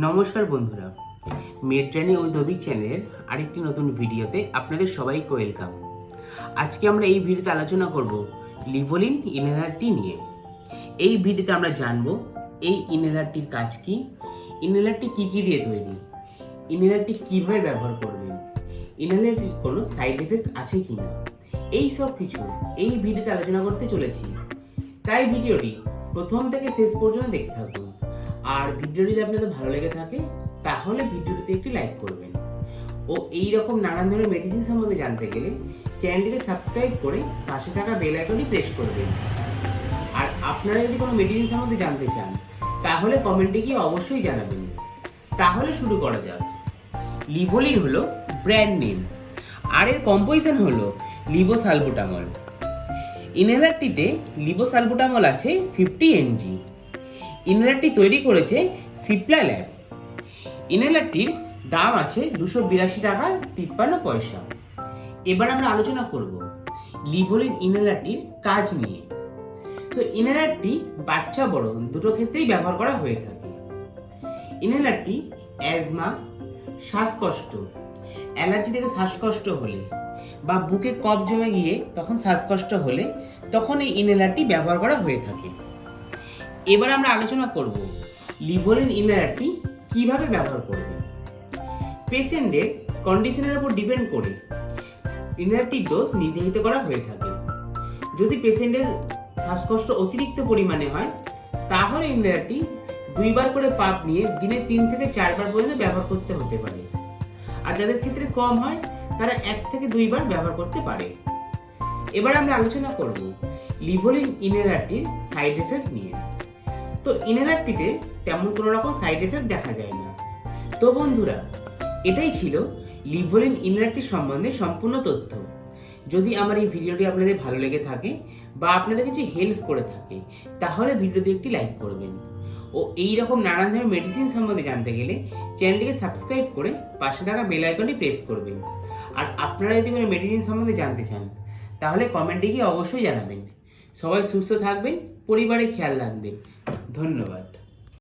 নমস্কার বন্ধুরা, মেডজার্নি ঐধবিক চ্যানেলের আরেকটি নতুন ভিডিওতে আপনাদের সবাইকে ওয়েলকাম। আজকে আমরা এই ভিডিওতে আলোচনা করব লিভোলিন ইনহেলারটি নিয়ে। এই ভিডিওতে আমরা জানব এই ইনহেলারটির কাজ কি, ইনহেলারটি কী কী দিয়ে তৈরি, ইনহেলারটি কীভাবে ব্যবহার করবেন, ইনহেলারটির কোনো সাইড এফেক্ট আছে কি না, এই সব কিছু এই ভিডিওতে আলোচনা করতে চলেছি। তাই ভিডিওটি প্রথম থেকে শেষ পর্যন্ত দেখতে থাকুন। আর ভিডিওটি যদি আপনাদের ভালো লেগে থাকে তাহলে ভিডিওটিতে একটি লাইক করবেন ও এই রকম নানান ধরনের মেডিসিন সম্বন্ধে জানতে গেলে চ্যানেলটিকে সাবস্ক্রাইব করে পাশে থাকা বেল আইকনটি প্রেস করবেন। আর আপনারা যদি কোনো মেডিসিন সম্বন্ধে জানতে চান তাহলে কমেন্টে গিয়ে অবশ্যই জানাবেন। তাহলে শুরু করা যাক। লিভোলিন হলো ব্র্যান্ড নেম আর এর কম্পোজিশন হলো লিভোসালবুটামল। ইনহেলারটিতে লিভোসালবুটামল আছে 50 mg। ইনহেলারটি তৈরি করেছে সিপ্লা ল্যাব। ইনহেলারটির দাম আছে 282 টাকা 53 পয়সা। এবার আমরা আলোচনা করব লিভোলিন ইনহেলারটির কাজ নিয়ে। তো ইনহেলারটি বাচ্চা বড় দুটো ক্ষেত্রেই ব্যবহার করা হয়ে থাকে। ইনহেলারটি অ্যাজমা, শ্বাসকষ্ট, অ্যালার্জি থেকে শ্বাসকষ্ট হলে বা বুকে কফ জমে গিয়ে তখন শ্বাসকষ্ট হলে তখন এই ইনহেলারটি ব্যবহার করা হয়ে থাকে। এবার আমরা আলোচনা করব লিভোলিন ইনহেলারটি কিভাবে ব্যবহার করবে। পেশেন্টের কন্ডিশনের উপর ডিপেন্ড করে ইনহেলারটির ডোজ নির্ধারিত করা হয়ে থাকে। যদি পেশেন্টের শ্বাসকষ্ট অতিরিক্ত পরিমাণে হয় তাহলে ইনহেলারটি 2 বার করে পাপ নিয়ে দিনে 3 থেকে 4 বার পর্যন্ত ব্যবহার করতে হতে পারে। আর যাদের ক্ষেত্রে কম হয় তারা 1 থেকে 2 বার ব্যবহার করতে পারে। এবার আমরা আলোচনা করব লিভোলিন ইনহেলারটির সাইড এফেক্ট নিয়ে। তো ইনহেলারটিতে তেমন কোনো রকম সাইড এফেক্ট দেখা যায় না। তো বন্ধুরা, এটাই ছিল লিভোলিন ইনহেলারটি সম্বন্ধে সম্পূর্ণ তথ্য। যদি আমার এই ভিডিওটি আপনাদের ভালো লেগে থাকে বা আপনাদের কিছু হেল্প করে থাকে তাহলে ভিডিওতে একটি লাইক করবেন ও এই রকম নানান ধরনের মেডিসিন সম্বন্ধে জানতে গেলে চ্যানেলটিকে সাবস্ক্রাইব করে পাশে থাকা বেল আইকনটি প্রেস করবেন। আর আপনারা যদি কোনো মেডিসিন সম্বন্ধে জানতে চান তাহলে কমেন্টে গিয়ে অবশ্যই জানাবেন। সবাই সুস্থ থাকবেন, পরিবারে খেয়াল রাখবেন। ধন্যবাদ।